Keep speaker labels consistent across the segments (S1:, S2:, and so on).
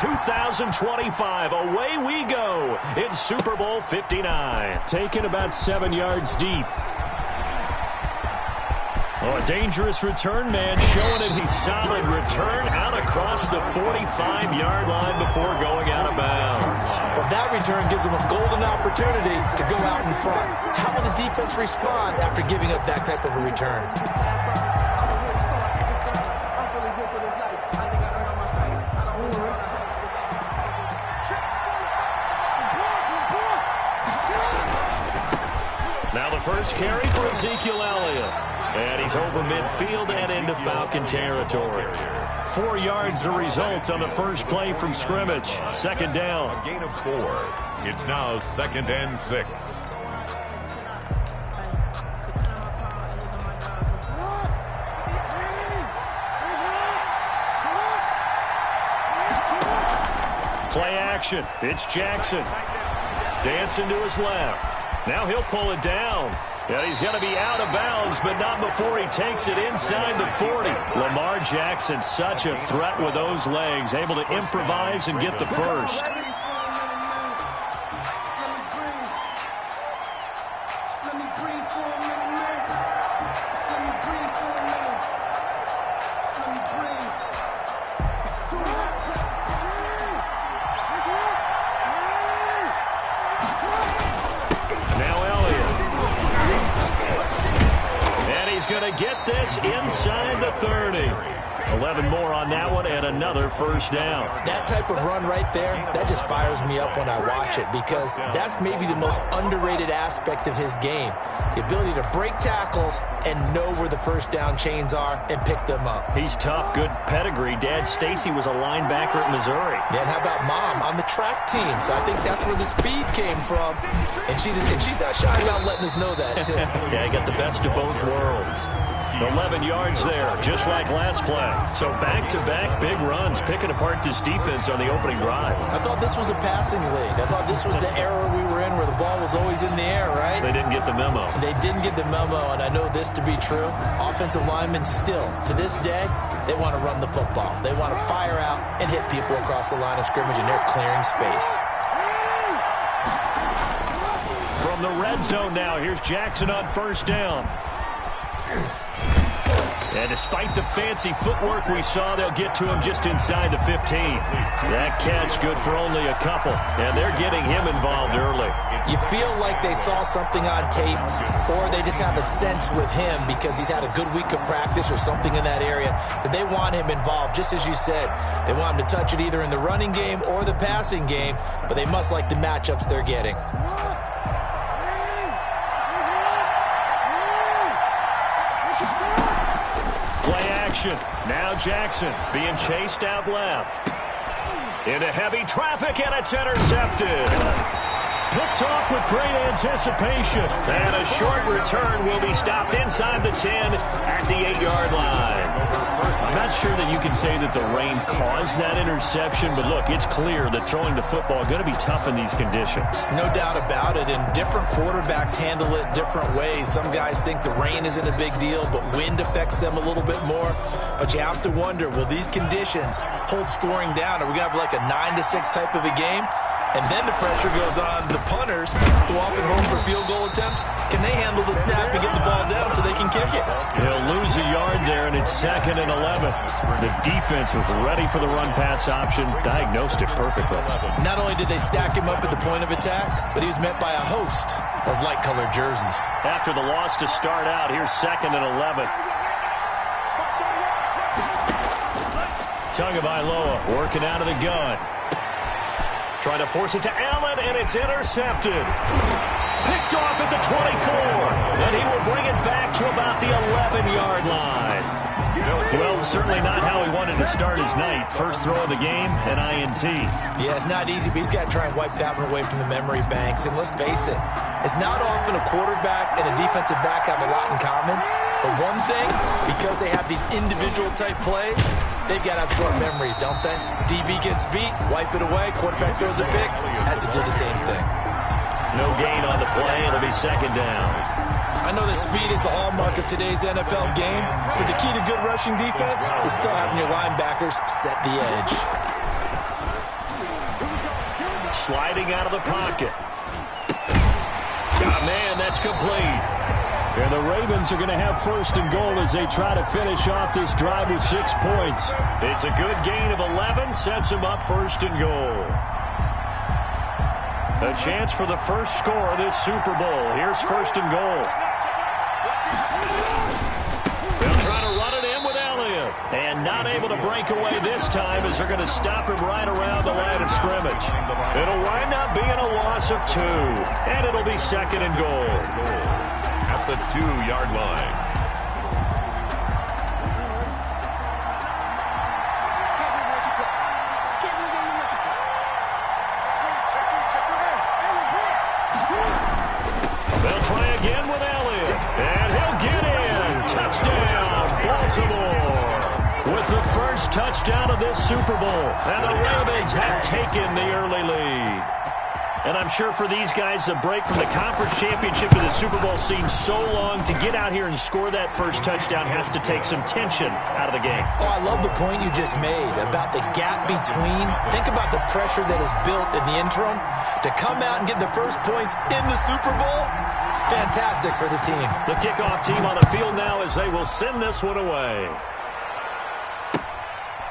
S1: 2025. Away we go in Super Bowl 59. Taken about 7 yards deep. Oh, a dangerous return man showing it. He's solid return out across the 45-yard line before going out of bounds.
S2: Well, that return gives him a golden opportunity to go out in front. How will the defense respond after giving up that type of a return?
S1: Now the first carry for Ezekiel Elliott. And he's over midfield and into Falcon territory. 4 yards the result on the first play from scrimmage. Second down.
S3: A gain of 4. It's now 2nd and 6.
S1: Play action. It's Jackson. Dancing to his left. Now he'll pull it down. And he's going to be out of bounds, but not before he takes it inside the 40. Lamar Jackson, such a threat with those legs, able to improvise and get the first. Get this inside the 30. 11 more on that one and another first down.
S2: That type of run right there, that just fires me up when I watch it because that's maybe the most underrated aspect of his game. The ability to break tackles and know where the first down chains are and pick them up.
S1: He's tough, good pedigree. Dad Stacy was a linebacker at Missouri.
S2: Yeah, and how about Mom on the track team? So I think that's where the speed came from. And she's not shy about letting us know that, too.
S1: Yeah, he got the best of both worlds. 11 yards there, just like last play. So back-to-back big runs, picking apart this defense on the opening drive.
S2: I thought this was a passing league. I thought this was the era we were in where the ball was always in the air, right?
S1: They didn't get the memo.
S2: They didn't get the memo, and I know this to be true. Offensive linemen still, to this day, they want to run the football. They want to fire out and hit people across the line of scrimmage, and they're clearing space.
S1: From the red zone now, here's Jackson on first down. And despite the fancy footwork we saw, they'll get to him just inside the 15. That catch good for only a couple, and they're getting him involved early.
S2: You feel like they saw something on tape, or they just have a sense with him because he's had a good week of practice or something in that area that they want him involved, just as you said. They want him to touch it either in the running game or the passing game, but they must like the matchups they're getting.
S1: Play action. Now Jackson being chased out left. Into heavy traffic, and it's intercepted. Picked off with great anticipation. And a short return will be stopped inside the 10 at the 8-yard line. I'm not sure that you can say that the rain caused that interception, but look, it's clear that throwing the football is going to be tough in these conditions.
S2: No doubt about it, and different quarterbacks handle it different ways. Some guys think the rain isn't a big deal, but wind affects them a little bit more. But you have to wonder, will these conditions hold scoring down? Are we going to have like a 9-6 type of a game? And then the pressure goes on the punters who often home for field goal attempts. Can they handle the snap and get the ball down so they can kick it?
S1: They'll lose a yard there, and it's 2nd and 11. The defense was ready for the run-pass option, diagnosed it perfectly.
S2: Not only did they stack him up at the point of attack, but he was met by a host of light-colored jerseys.
S1: After the loss to start out, here's 2nd and 11. Tagovailoa working out of the gun. Trying to force it to Allen, and it's intercepted. Picked off at the 24, and he will bring it back to about the 11-yard line. Well, certainly not how he wanted to start his night. First throw of the game, an INT.
S2: Yeah, it's not easy, but he's got to try and wipe that one away from the memory banks. And let's face it, it's not often a quarterback and a defensive back have a lot in common. But one thing, because they have these individual-type plays, they've got to have short memories, don't they? DB gets beat, wipe it away, quarterback throws a pick, has to do the same thing.
S1: No gain on the play, it'll be 2nd down.
S2: I know that speed is the hallmark of today's NFL game, but the key to good rushing defense is still having your linebackers set the edge.
S1: sliding out of the pocket. Got a man, that's complete.
S4: And the Ravens are going to have first and goal as they try to finish off this drive with 6 points.
S1: It's a good gain of 11, sets them up first and goal. A chance for the first score of this Super Bowl. Here's first and goal. They'll try to run it in with Elliott. And not able to break away this time as they're going to stop him right around the line of scrimmage. It'll wind up being a loss of 2. And it'll be second and goal.
S3: At the 2-yard line.
S1: They'll try again with Elliott. And he'll get in. Touchdown, Baltimore. With the first touchdown of this Super Bowl. And the Ravens have taken the early lead. And I'm sure for these guys, the break from the conference championship to the Super Bowl seems so long. To get out here and score that first touchdown has to take some tension out of the game.
S2: Oh, I love the point you just made about the gap between. Think about the pressure that is built in the interim. To come out and get the first points in the Super Bowl, fantastic for the team.
S1: The kickoff team on the field now as they will send this one away.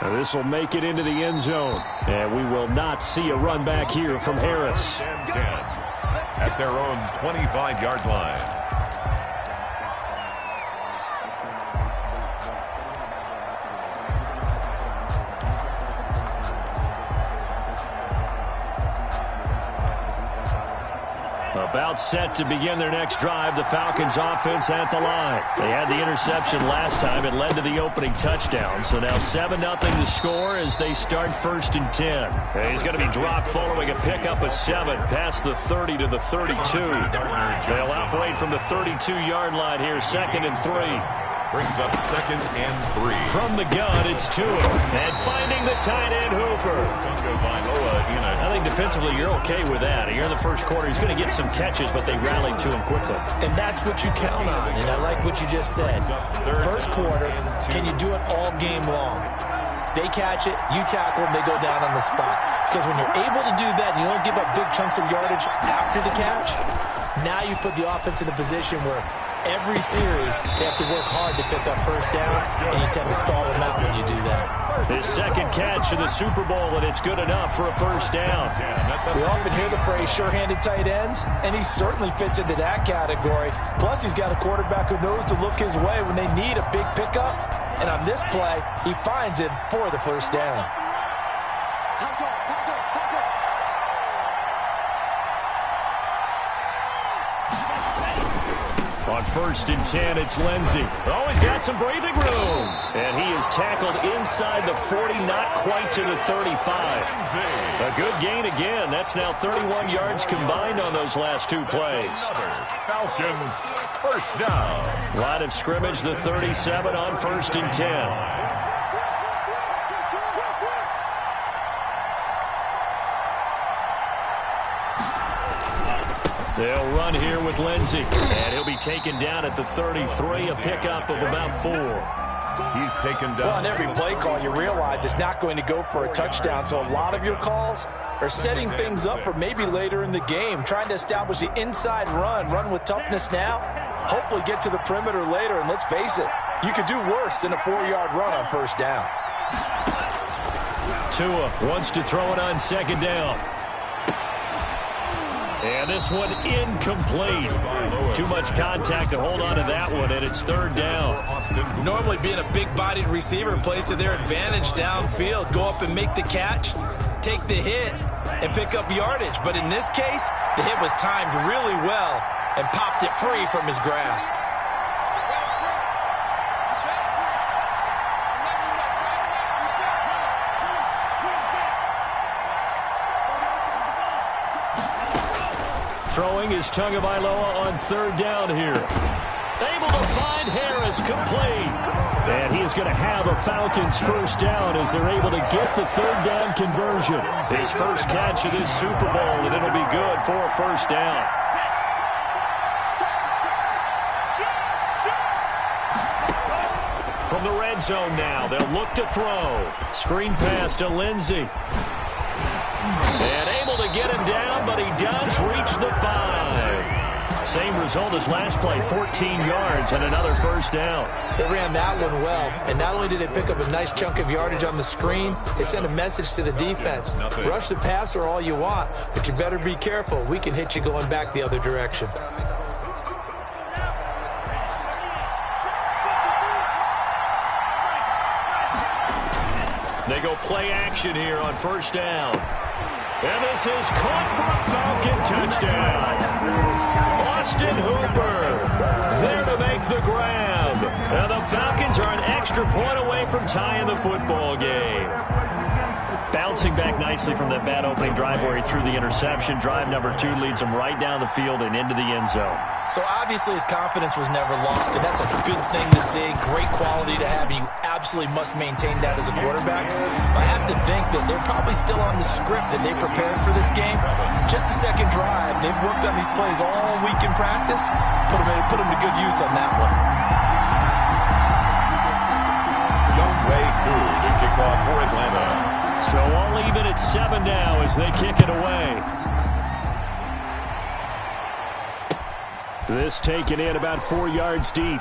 S4: Now this will make it into the end zone. And we will not see a run back here from Harris.
S3: 10 at their own 25-yard line.
S4: About set to begin their next drive, the Falcons offense at the line. They had the interception last time. It led to the opening touchdown. So now 7-0 to score as they start first and 10.
S1: And he's going to be dropped following a pickup of 7 past the 30 to the 32. They'll operate from the 32-yard line here, second and 3.
S3: Brings up second and 3.
S1: From the gun, it's Tua. And finding the tight end, Hooper. I think defensively you're okay with that. Here in the first quarter, he's going to get some catches, but they rallied to him quickly.
S2: And that's what you count on, and I like what you just said. First quarter, can you do it all game long? They catch it, you tackle them, they go down on the spot. Because when you're able to do that and you don't give up big chunks of yardage after the catch, now you put the offense in a position where every series they have to work hard to pick up first downs, and you tend to stall them out when you do that.
S1: His second catch in the Super Bowl, and it's good enough for a first down.
S2: We often hear the phrase sure-handed tight ends, and he certainly fits into that category. Plus, he's got a quarterback who knows to look his way when they need a big pickup. And on this play, he finds it for the first down.
S1: On first and 10, it's Lindsey. Oh, he's got some breathing room. And he is tackled inside the 40, not quite to the 35. A good gain again. That's now 31 yards combined on those last 2 plays.
S3: Falcons, first down.
S1: Line of scrimmage, the 37 on first and 10. They'll run here with Lindsey. And he'll be taken down at the 33, a pickup of about 4.
S3: He's taken down.
S2: Well, on every play call, you realize it's not going to go for a touchdown. So a lot of your calls are setting things up for maybe later in the game, trying to establish the inside run with toughness now, hopefully get to the perimeter later. And let's face it, you could do worse than a 4-yard run on first down.
S1: Tua wants to throw it on second down. And this one incomplete. Too much contact to hold on to that one, and it's third down.
S2: Normally being a big-bodied receiver plays to their advantage downfield. Go up and make the catch, take the hit, and pick up yardage. But in this case, the hit was timed really well and popped it free from his grasp.
S1: Throwing is Tagovailoa on third down here. Able to find Harris, complete. And he is going to have a Falcons first down as they're able to get the third down conversion. His first catch of this Super Bowl, and it'll be good for a first down. From the red zone now, they'll look to throw. Screen pass to Lindsey. And able to
S4: get him down, but he does reach the 5. Same result as last play, 14 yards and another first down.
S2: They ran that one well, and not only did they pick up a nice chunk of yardage on the screen, they sent a message to the defense. Rush the passer all you want, but you better be careful. We can hit you going back the other direction.
S4: They go play action here on first down. And this is caught for a Falcon touchdown. Austin Hooper there to make the grab. And the Falcons are an extra point away from tying the football game. Bouncing back nicely from that bad opening drive where he threw the interception. Drive number 2 leads him right down the field and into the end zone.
S2: So obviously his confidence was never lost, and that's a good thing to see. Great quality to have. You absolutely must maintain that as a quarterback. I have to think that they're probably still on the script that they prepared for this game. Just the second drive. They've worked on these plays all week in practice. Put them to good use on that one.
S3: Young Way Koo to kick off for Atlanta.
S4: So all even at 7 now as they kick it away. This taken in about 4 yards deep.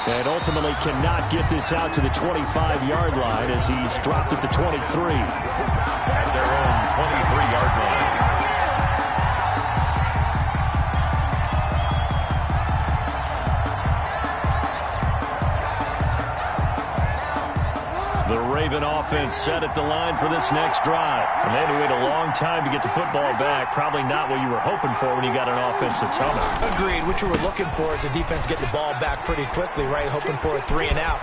S4: And ultimately cannot get this out to the 25-yard line as he's dropped at the 23.
S3: At their own 23-yard line.
S4: The Raven offense set at the line for this next drive. And they had to wait a long time to get the football back. Probably not what you were hoping for when you got an offense that's humming.
S2: Agreed. What you were looking for is the defense getting the ball back pretty quickly, right? Hoping for a 3 and out.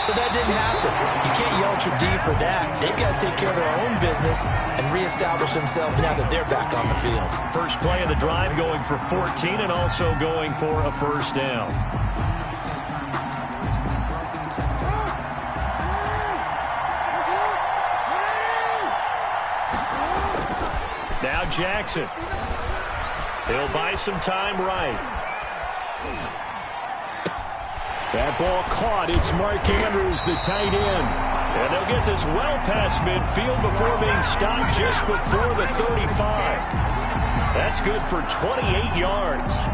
S2: So that didn't happen. You can't yell at your D for that. They've got to take care of their own business and reestablish themselves now that they're back on the field.
S4: First play of the drive going for 14 and also going for a first down. Now Jackson. He'll buy some time right. That ball caught. It's Mark Andrews, the tight end. And they'll get this well past midfield before being stopped just before the 35. That's good for 28 yards.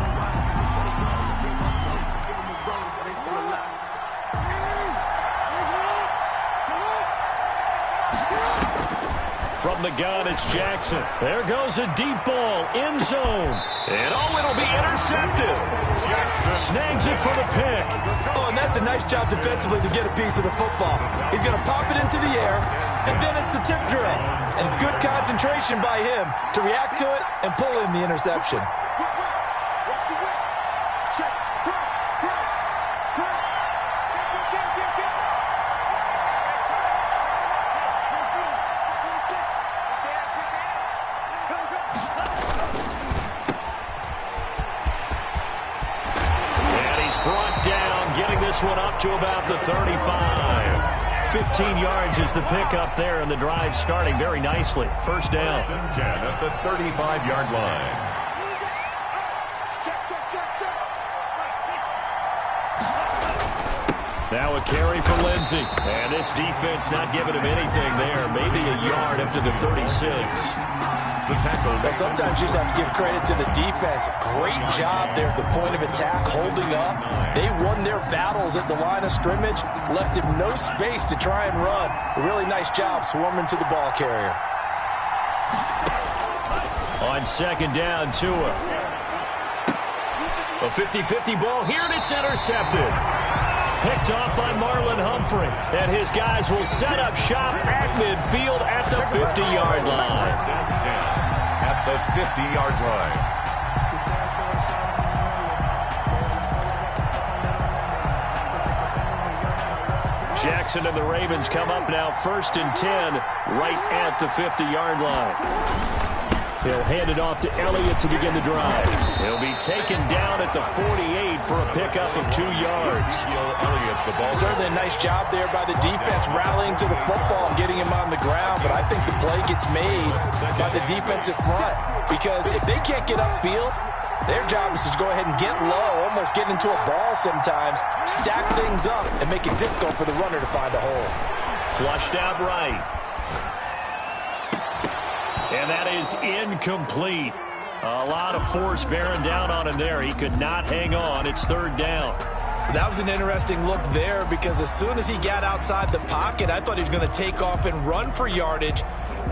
S4: From the gun, it's Jackson. There goes a deep ball, end zone. And oh, it'll be intercepted. Snags it for the pick.
S2: Oh, and that's a nice job defensively to get a piece of the football. He's going to pop it into the air, and then it's the tip drill. And good concentration by him to react to it and pull in the interception.
S4: One up to about the 35. 15 yards is the pickup there, and the drive starting very nicely. First down.
S3: 10 at the 35-yard line.
S4: Now a carry for Lindsey. And this defense not giving him anything there. Maybe a yard up to the 36.
S3: The tackle.
S2: Well, sometimes you just have to give credit to the defense. Great job there at the point of attack, holding up. They won their battles at the line of scrimmage, left him no space to try and run. A really nice job swarming to the ball carrier.
S4: On second down, Tua. A 50-50 ball here, and it's intercepted. Picked off by Marlon Humphrey. And his guys will set up shop at midfield at the 50-yard line.
S3: At the 50-yard line.
S4: Jackson and the Ravens come up now 1st and 10 right at the 50-yard line. He'll hand it off to Elliott to begin the drive. He'll be taken down at the 48 for a pickup of 2 yards.
S2: Certainly a nice job there by the defense rallying to the football and getting him on the ground, but I think the play gets made by the defensive front because if they can't get upfield, their job is to go ahead and get low, almost get into a ball sometimes, stack things up, and make it difficult for the runner to find a hole.
S4: Flushed out right. And that is incomplete. A lot of force bearing down on him there. He could not hang on. It's third down.
S2: That was an interesting look there because as soon as he got outside the pocket, I thought he was going to take off and run for yardage.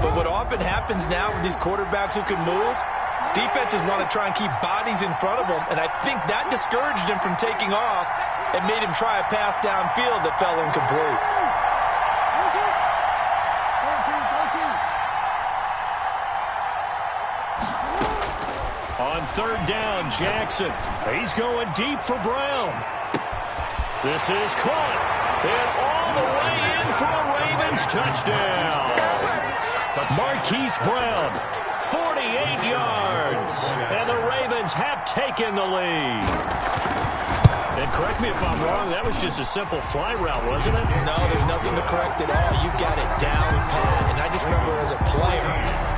S2: But what often happens now with these quarterbacks who can move, defenses want to try and keep bodies in front of them, and I think that discouraged him from taking off and made him try a pass downfield that fell incomplete.
S4: On third down, Jackson. He's going deep for Brown. This is caught. And all the way in for a Ravens touchdown. Marquise Brown, 48 yards. And the Ravens have taken the lead. And correct me if I'm wrong, that was just a simple fly route, wasn't it?
S2: No, there's nothing to correct at all. You've got it down pat. And I just remember as a player,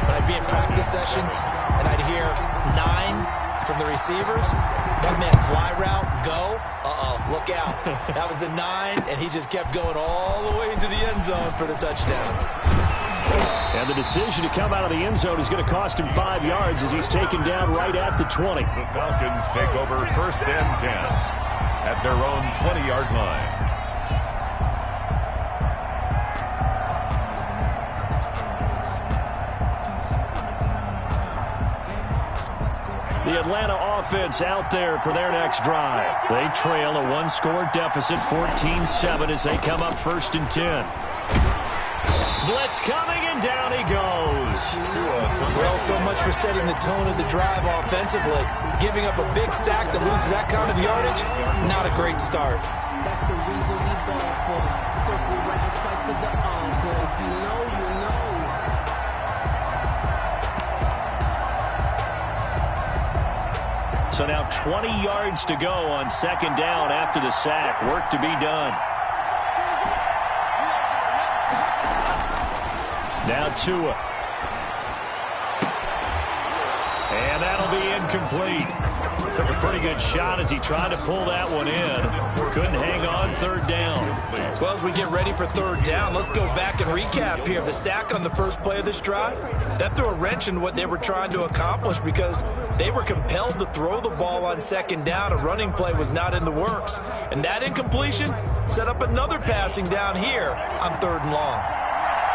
S2: when I'd be in practice sessions and I'd hear 9 from the receivers, that meant fly route, go. Look out. That was the 9, and he just kept going all the way into the end zone for the touchdown.
S4: And the decision to come out of the end zone is going to cost him 5 yards as he's taken down right at the 20.
S3: The Falcons take over first and 10 at their own 20-yard line.
S4: The Atlanta offense out there for their next drive. They trail a one-score deficit, 14-7, as they come up first and 10. Blitz coming, and down he goes.
S2: Well, so much for setting the tone of the drive offensively. Giving up a big sack that loses that kind of yardage, not a great start.
S5: That's the reason we ball for. Circle round twice for the encore. If you know, you know.
S4: So now 20 yards to go on second down after the sack. Work to be done. Now Tua. And that'll be incomplete. Took a pretty good shot as he tried to pull that one in. Couldn't hang on third down.
S2: Well, as we get ready for third down, let's go back and recap here. The sack on the first play of this drive, that threw a wrench in what they were trying to accomplish because they were compelled to throw the ball on second down. A running play was not in the works. And that incompletion set up another passing down here on third and long.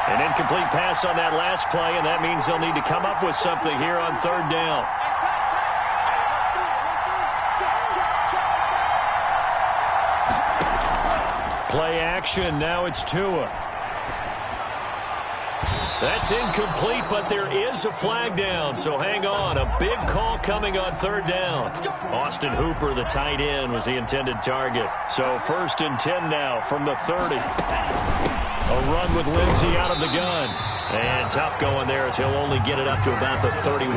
S4: An incomplete pass on that last play, and that means they'll need to come up with something here on third down. Play action, now it's Tua. That's incomplete, but there is a flag down, so hang on. A big call coming on third down. Austin Hooper, the tight end, was the intended target. So first and 10 now from the 30. A run with Lindsey out of the gun. And tough going there as he'll only get it up to about the 31.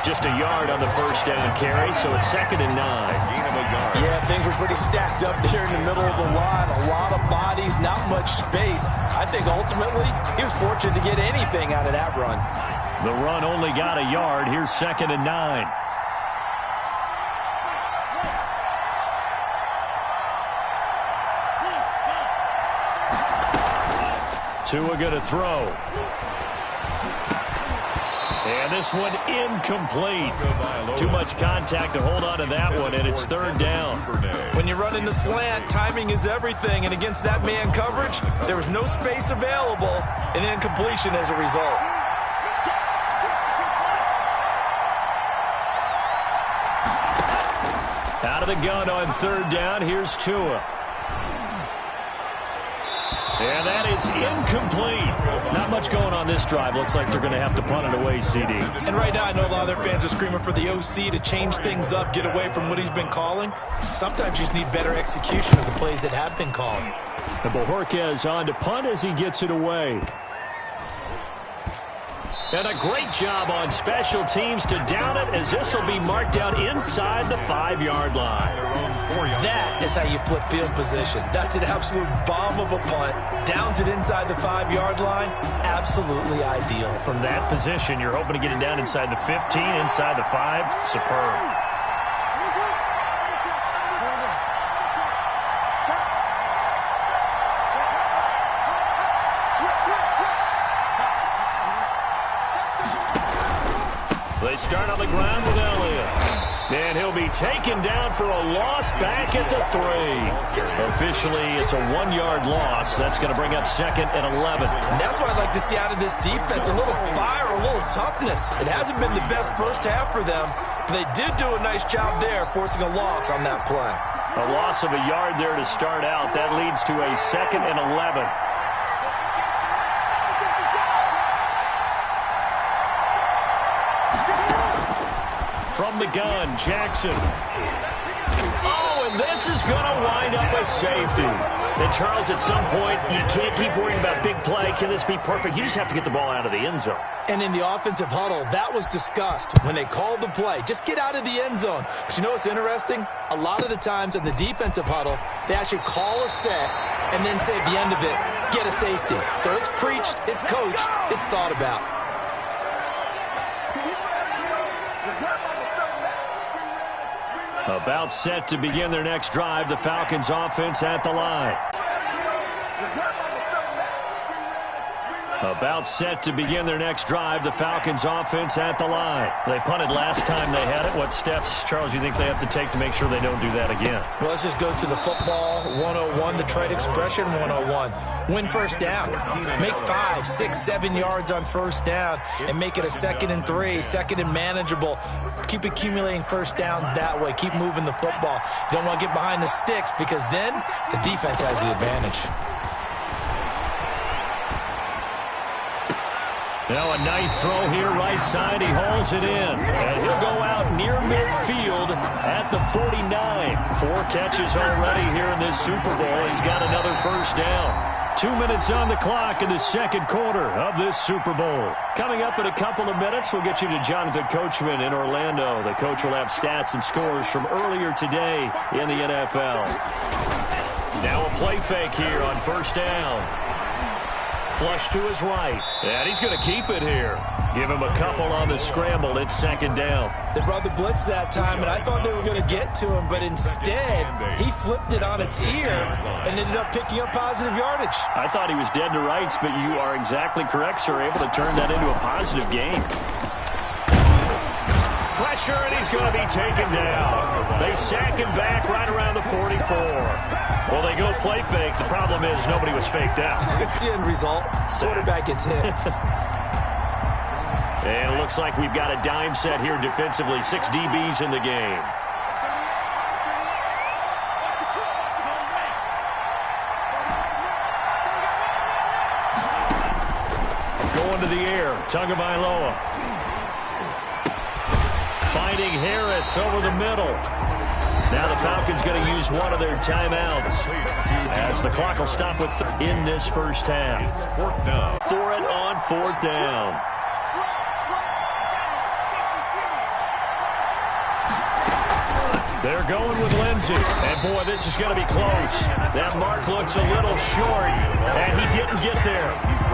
S4: Just a yard on the first down carry, so it's second and 9.
S2: Yeah, things were pretty stacked up there in the middle of the line. A lot of bodies, not much space. I think ultimately he was fortunate to get anything out of that run.
S4: The run only got a yard. Here's second and 9. Tua going to throw. And this one incomplete. Too much contact to hold on to that one, and it's third down.
S2: When you run in the slant, timing is everything, and against that man coverage, there was no space available, and incompletion as a result.
S4: Out of the gun on third down, here's Tua. And that is incomplete. Not much going on this drive. Looks like they're going to have to punt it away, CD.
S2: And right now I know a lot of their fans are screaming for the OC to change things up, get away from what he's been calling. Sometimes you just need better execution of the plays that have been called.
S4: And Bojorquez on to punt as he gets it away. And a great job on special teams to down it, as this will be marked down inside the 5-yard line.
S2: That is how you flip field position. That's an absolute bomb of a punt. Downs it inside the 5-yard line. Absolutely ideal.
S4: From that position, you're hoping to get it down inside the 15, inside the 5. Superb. They start on the ground with Elliott. And he'll be taken down for a loss back at the 3. Officially, it's a 1-yard loss. That's going to bring up 2nd and 11.
S2: And that's what I'd like to see out of this defense, a little fire, a little toughness. It hasn't been the best first half for them, but they did do a nice job there forcing a loss on that play.
S4: A loss of a yard there to start out. That leads to a 2nd and 11. From the gun, Jackson. Oh, and this is going to wind up a safety. And, Charles, at some point, you can't keep worrying about big play. Can this be perfect? You just have to get the ball out of the end zone.
S2: And in the offensive huddle, that was discussed when they called the play. Just get out of the end zone. But you know what's interesting? A lot of the times in the defensive huddle, they actually call a set and then say at the end of it, get a safety. So it's preached, it's coached, it's thought about.
S4: About set to begin their next drive, the Falcons offense at the line. About set to begin their next drive, the Falcons offense at the line. They punted last time they had it. What steps, Charles, you think they have to take to make sure they don't do that again?
S2: Well, let's just go to the football 101, the trade expression 101. Win first down. Make 5, 6, 7 yards on first down and make it a 2nd and 3, 2nd and manageable. Keep accumulating first downs that way. Keep moving the football. You don't want to get behind the sticks because then the defense has the advantage.
S4: Now a nice throw here, right side. He hauls it in. And he'll go out near midfield at the 49. 4 catches already here in this Super Bowl. He's got another first down. 2 minutes on the clock in the second quarter of this Super Bowl. Coming up in a couple of minutes, we'll get you to Jonathan Coachman in Orlando. The coach will have stats and scores from earlier today in the NFL. Now a play fake here on first down. Flush to his right. And he's going to keep it here. Give him a couple on the scramble. It's 2nd down.
S2: They brought the blitz that time, and I thought they were going to get to him, but instead, he flipped it on its ear and ended up picking up positive yardage.
S4: I thought he was dead to rights, but you are exactly correct, sir. Able to turn that into a positive game. Pressure, and he's going to be taken down. They sack him back right around the 44. Well, they go play fake. The problem is nobody was faked out.
S2: It's the end result. Quarterback gets hit.
S4: And it looks like we've got a dime set here defensively. 6 DBs in the game. Going to the air. Tagovailoa. Finding Harris over the middle. Now the Falcons going to use one of their timeouts as the clock will stop with in this first half.
S3: Fourth down.
S4: For it on 4th down. They're going with Lindsey. And, boy, this is going to be close. That mark looks a little short, and he didn't get there.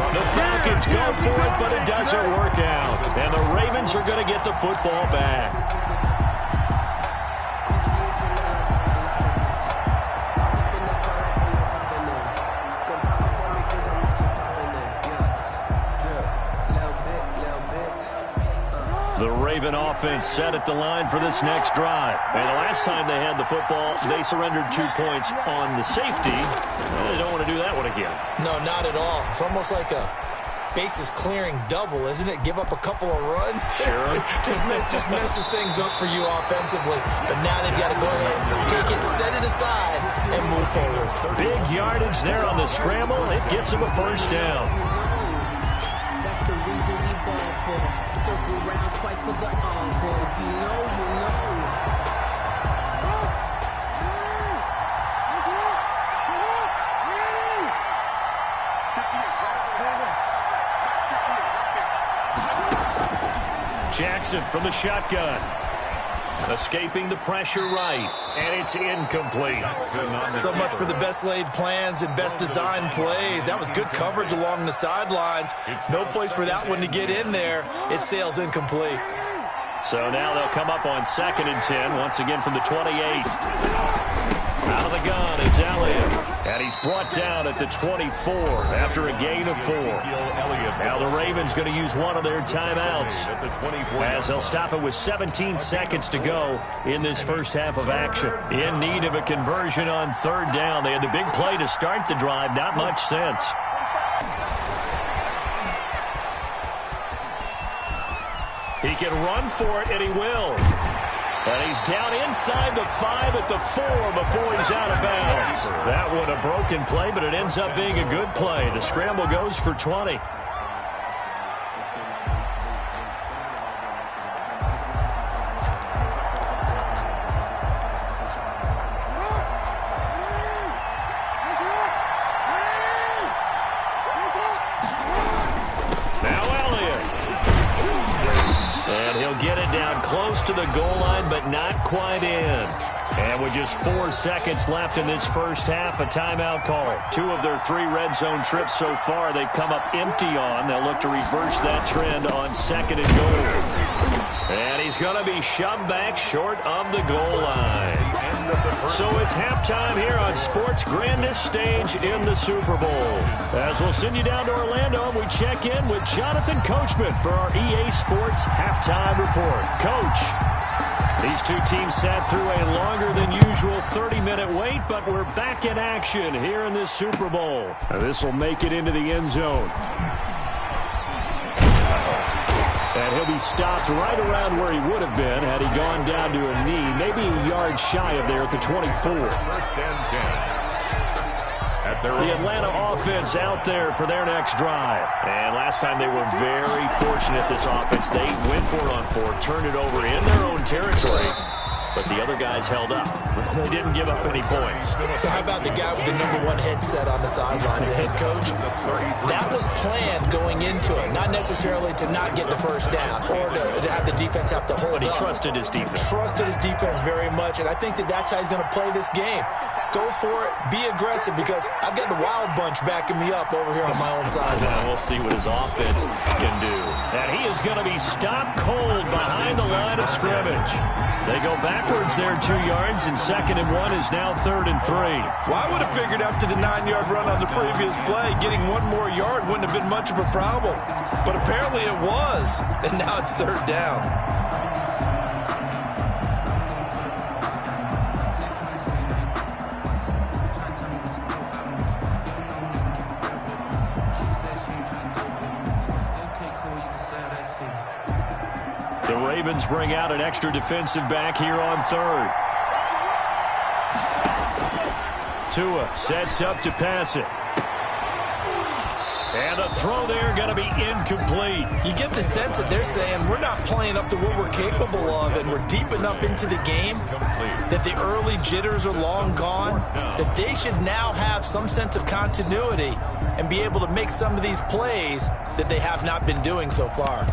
S4: The Falcons go for it, but it doesn't work out. And the Ravens are going to get the football back. The Raven offense set at the line for this next drive. And the last time they had the football, they surrendered 2 points on the safety. They don't want to do that one again.
S2: No, not at all. It's almost like a bases clearing double, isn't it? Give up a couple of runs.
S4: Sure.
S2: just messes things up for you offensively. But now they've got to go ahead, take it, set it aside, and move forward.
S4: Big yardage there on the scramble. It gets him a first down.
S5: That's the reason we ball for. Circle round twice for the encore. If you know, you know.
S4: Jackson from the shotgun. Escaping the pressure right. And it's incomplete.
S2: So much for the best laid plans and best designed plays. That was good coverage along the sidelines. No place for that one to get in there. It sails incomplete.
S4: So now they'll come up on 2nd and 10. Once again from the 28. Out of the gun, it's Elliott. And he's brought down at the 24 after a gain of 4. Now the Ravens going to use one of their timeouts as they'll stop it with 17 seconds to go in this first half of action. In need of a conversion on 3rd down. They had the big play to start the drive. Not much sense. He can run for it, and he will. And he's down inside the 5 at the 4 before he's out of bounds. That one a broken play, but it ends up being a good play. The scramble goes for 20. Close to the goal line, but not quite in. And with just 4 seconds left in this first half, a timeout call. 2 of their 3 red zone trips so far, they've come up empty on. They'll look to reverse that trend on 2nd and goal. And he's going to be shoved back short of the goal line. So it's halftime here on sports' grandest stage in the Super Bowl. As we'll send you down to Orlando, we check in with Jonathan Coachman for our EA Sports Halftime Report. Coach, these two teams sat through a longer than usual 30-minute wait, but we're back in action here in this Super Bowl. This will make it into the end zone. And he'll be stopped right around where he would have been had he gone down to a knee, maybe a yard shy of there at the 24.
S3: First and 10.
S4: The Atlanta offense out there for their next drive. And last time they were very fortunate, this offense. They went for it on 4, turned it over in their own territory, but the other guys held up. They didn't give up any points.
S2: So how about the guy with the #1 headset on the sidelines, the head coach? That was planned going into it, not necessarily to not get the first down or to have the defense have to hold
S4: But he
S2: up.
S4: trusted his defense.
S2: Trusted his defense very much, and I think that's how he's going to play this game. Go for it, be aggressive, because I've got the wild bunch backing me up over here on my own side.
S4: Now we'll see what his offense can do. And he is going to be stopped cold behind the line of scrimmage. They go backwards there 2 yards, and 2nd and 1 is now 3rd and 3.
S2: Well, I would have figured after the 9-yard run on the previous play, getting 1 more yard wouldn't have been much of a problem. But apparently it was, and now it's 3rd down.
S4: The Ravens bring out an extra defensive back here on 3rd. Tua sets up to pass it. And the throw there going to be incomplete.
S2: You get the sense that they're saying we're not playing up to what we're capable of, and we're deep enough into the game that the early jitters are long gone, that they should now have some sense of continuity and be able to make some of these plays that they have not been doing so far.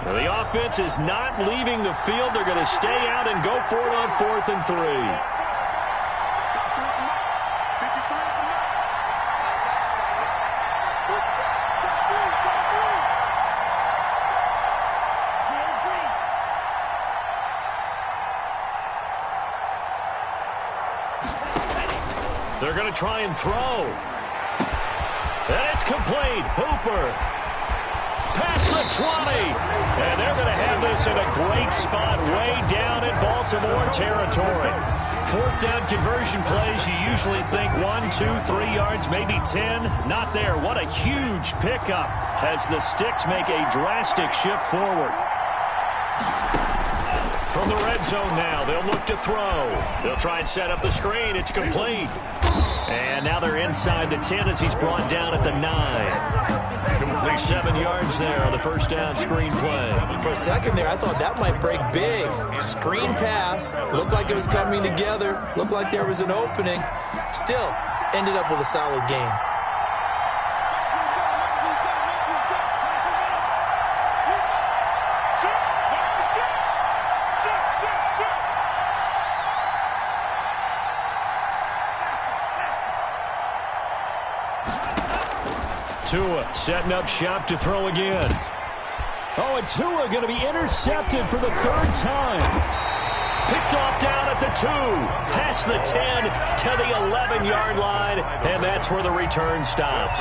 S4: The offense is not leaving the field. They're going to stay out and go for it on 4th and 3. They're going to try and throw. And it's complete. Hooper. Past the 20. And they're going to have this in a great spot way down in Baltimore territory. 4th down conversion plays, you usually think 1, 2, 3 yards, maybe 10. Not there. What a huge pickup as the Sticks make a drastic shift forward. From the red zone now, they'll look to throw. They'll try and set up the screen. It's complete. And now they're inside the 10 as he's brought down at the 9. 7 yards there on the first down screen play.
S2: For a second there, I thought that might break big. Screen pass. Looked like it was coming together. Looked like there was an opening. Still, ended up with a solid game.
S4: setting up shop to throw again. Oh, and Tua going to be intercepted for the third time. Picked off down at the 2, past the 10 to the 11-yard line, and that's where the return stops.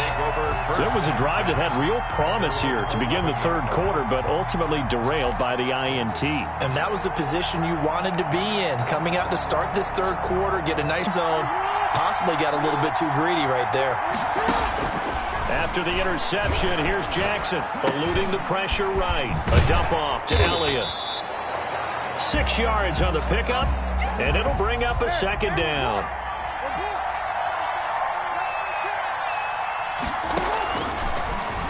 S4: So it was a drive that had real promise here to begin the third quarter, but ultimately derailed by the INT.
S2: And that was the position you wanted to be in, coming out to start this third quarter, get a nice zone, possibly got a little bit too greedy right there.
S4: After the interception, here's Jackson, eluding the pressure right. A dump off to Elliott. 6 yards on the pickup, and it'll bring up a second down.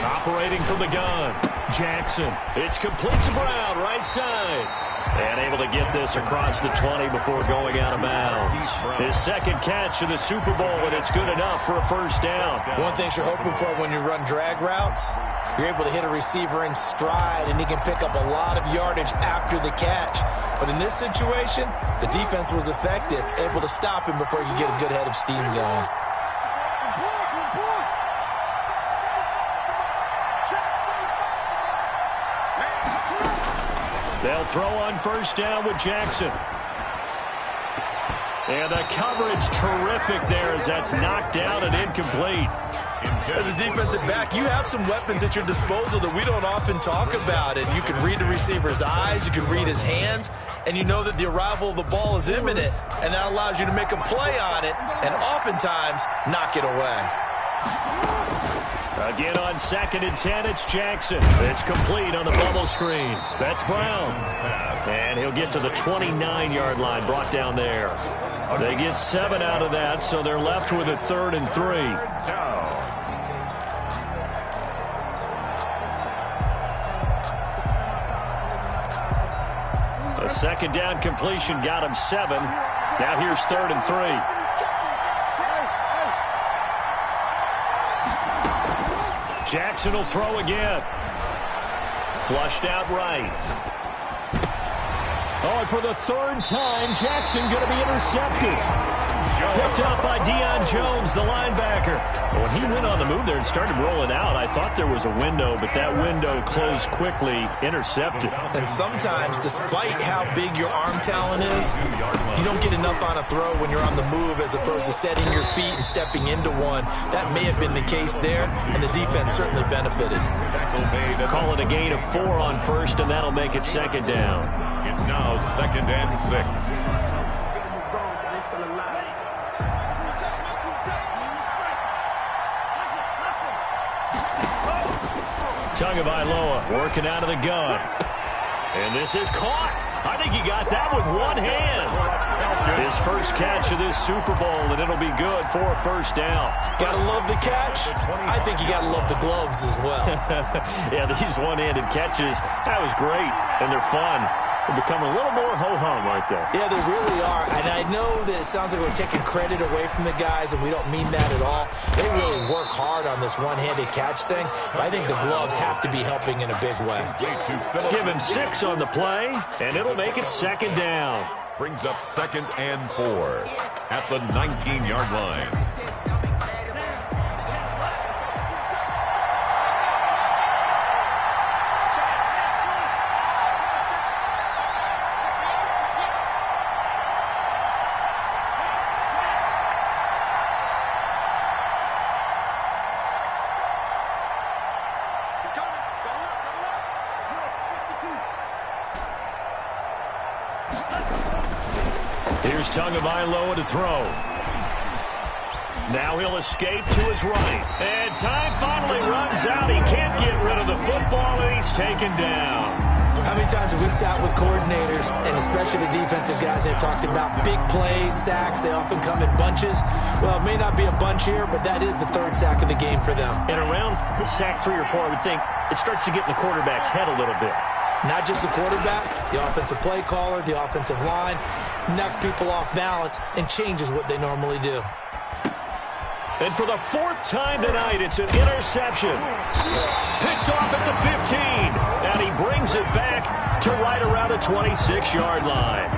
S4: Operating from the gun, Jackson. It's complete to Brown, right side. And able to get this across the 20 before going out of bounds. His second catch of the Super Bowl, and it's good enough for a first down.
S2: One thing you're hoping for when you run drag routes, you're able to hit a receiver in stride, and he can pick up a lot of yardage after the catch. But in this situation, the defense was effective, able to stop him before he could get a good head of steam going.
S4: They'll throw on first down with Jackson. And the coverage terrific there as that's knocked down and incomplete.
S2: As a defensive back, you have some weapons at your disposal that we don't often talk about. And you can read the receiver's eyes, you can read his hands, and you know that the arrival of the ball is imminent, and that allows you to make a play on it and oftentimes knock it away.
S4: Again on 2nd and 10, it's Jackson. It's complete on the bubble screen. That's Brown. And he'll get to the 29-yard line, brought down there. They get 7 out of that, so they're left with a 3rd and 3. A second down completion got him 7. Now here's 3rd and 3. Jackson will throw again. Flushed out right. Oh, and for the 3rd time, Jackson going to be intercepted. Picked up by Deion Jones, the linebacker. When he went on the move there and started rolling out, I thought there was a window, but that window closed quickly, intercepted.
S2: And sometimes, despite how big your arm talent is, you don't get enough on a throw when you're on the move as opposed to setting your feet and stepping into one. That may have been the case there, and the defense certainly benefited.
S4: Call it a gain of 4 on first, and that'll make it 2nd down.
S3: It's now 2nd and 6.
S4: Tagovailoa working out of the gun. And this is caught. I think he got that with one hand. His first catch of this Super Bowl, and it'll be good for a first down.
S2: Gotta love the catch. I think you gotta love the gloves as well.
S4: Yeah, these one-handed catches, that was great, and they're fun. They become a little more ho-hum right there.
S2: Yeah, they really are. And I know that it sounds like we're taking credit away from the guys, and we don't mean that at all. They really work hard on this one-handed catch thing. But I think the gloves have to be helping in a big way.
S4: Give him 6 on the play, and it'll make it 2nd down.
S3: Brings up 2nd and 4 at the 19-yard line.
S4: Here's Tagovailoa to throw. Now he'll escape to his right. And time finally runs out. He can't get rid of the football, and he's taken down.
S2: How many times have we sat with coordinators, and especially the defensive guys, they've talked about big plays, sacks. They often come in bunches. Well, it may not be a bunch here, but that is the 3rd sack of the game for them.
S4: And around sack 3 or 4, I would think it starts to get in the quarterback's head a little bit.
S2: Not just the quarterback, the offensive play caller, the offensive line, knocks people off balance and changes what they normally do.
S4: And for the 4th time tonight, it's an interception. Picked off at the 15, and he brings it back to right around the 26-yard line.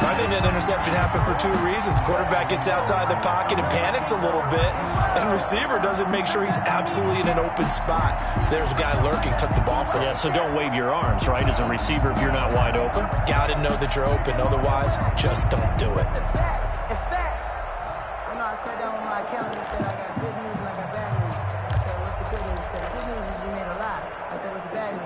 S2: I think that interception happened for two reasons. Quarterback gets outside the pocket and panics a little bit, and receiver doesn't make sure he's absolutely in an open spot. So there's a guy lurking, took the ball from him.
S4: Yeah, so don't wave your arms, right, as a receiver if you're not wide open.
S2: Got to know that you're open. Otherwise, just don't do it.
S5: I said that on my calendar. I said I got good news and I got bad news. I said, what's the good news? I said, the good news is we made a lot. I said, what's the bad news?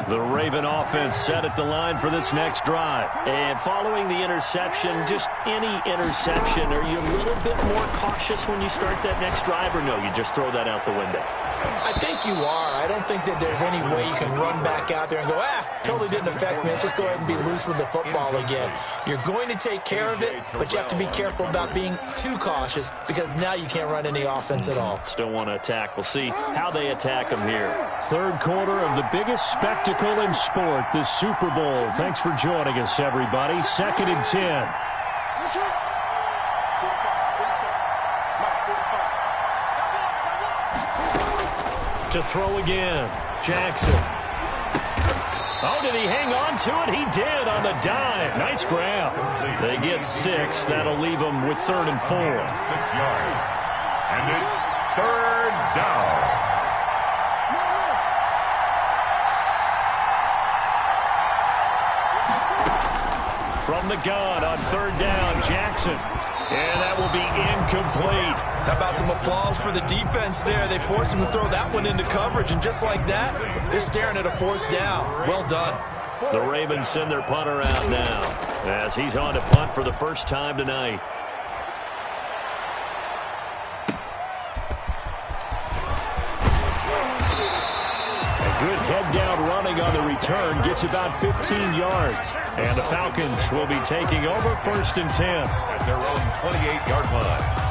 S4: The Raven offense set at the line for this next drive. And following the interception, just any interception, are you a little bit more cautious when you start that next drive, or no, you just throw that out the window?
S2: I think you are. I don't think that there's any way you can run back out there and go, totally didn't affect me. Let's just go ahead and be loose with the football again. You're going to take care of it, but you have to be careful about being too cautious because now you can't run any offense at all.
S4: Still want to attack. We'll see how they attack them here. Third quarter of the biggest spectacle in sport, the Super Bowl. Thanks for joining us, everybody. 2nd and 10. To throw again, Jackson. Oh, did he hang on to it? He did on the dive. Nice grab. They get 6. That'll leave them with 3rd and 4.
S3: 6 yards. And it's 3rd down.
S4: From the gun on 3rd down, Jackson. And that will be incomplete.
S2: How about some applause for the defense there? They forced him to throw that one into coverage, and just like that, they're staring at a 4th down. Well done.
S4: The Ravens send their punter out now as he's on to punt for the first time tonight. Good head-down running on the return. Gets about 15 yards. And the Falcons will be taking over 1st and 10.
S3: At their own 28-yard line.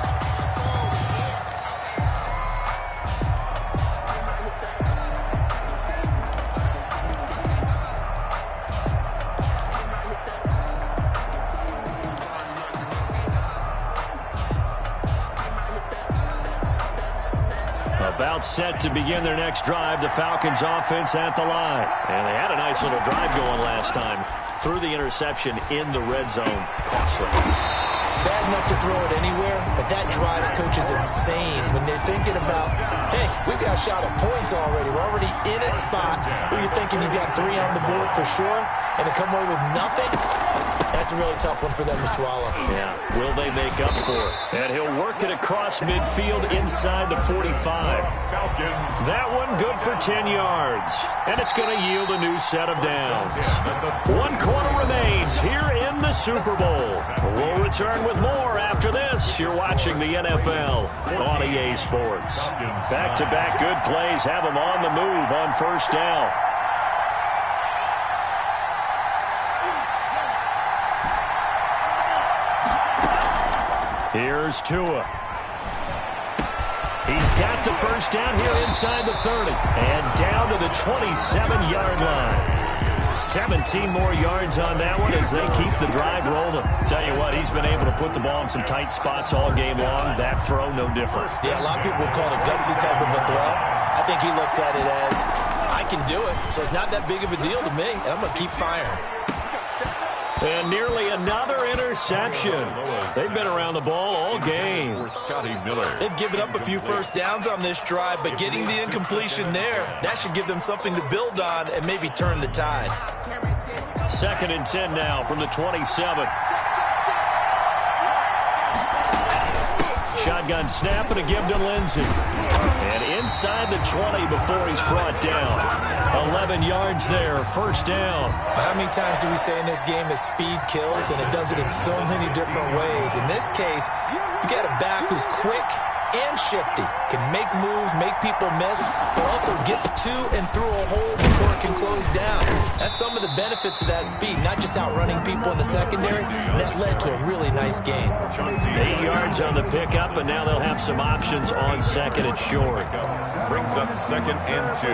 S4: About set to begin their next drive, the Falcons offense at the line. And they had a nice little drive going last time. Threw the interception in the red zone. Costly.
S2: Bad enough to throw it anywhere, but that drives coaches insane when they're thinking about, hey, we've got a shot at points already. We're already in a spot where you're thinking you got 3 on the board for sure, and to come away with nothing, that's a really tough one for them to swallow.
S4: Yeah, will they make up for it? And he'll work it across midfield inside the 45. That one good for 10 yards. And it's going to yield a new set of downs. 1 quarter remains here in the Super Bowl. We'll return with more after this. You're watching the NFL on EA Sports. Back-to-back good plays have them on the move on 1st down. Here's Tua. He's got the 1st down here inside the 30. And down to the 27-yard line. 17 more yards on that one as they keep the drive rolling. Tell you what, he's been able to put the ball in some tight spots all game long. That throw, no different.
S2: Yeah, a lot of people would call it a gutsy type of a throw. I think he looks at it as, I can do it, so it's not that big of a deal to me, and I'm going to keep firing.
S4: And nearly another interception. They've been around the ball all game.
S2: They've given up a few 1st downs on this drive, but getting the incompletion there, that should give them something to build on and maybe turn the tide.
S4: 2nd and 10 now from the 27. Shotgun snap and a give to Lindsey. And inside the 20 before he's brought down. 11 yards there, 1st down.
S2: How many times do we say in this game that speed kills, and it does it in so many different ways? In this case, you got a back who's quick and shifty, can make moves, make people miss, but also gets to and through a hole before it can close down. That's some of the benefits of that speed, not just outrunning people in the secondary. That led to a really nice game.
S4: 8 yards on the pickup, and now they'll have some options on 2nd and short.
S3: Brings up 2nd and 2.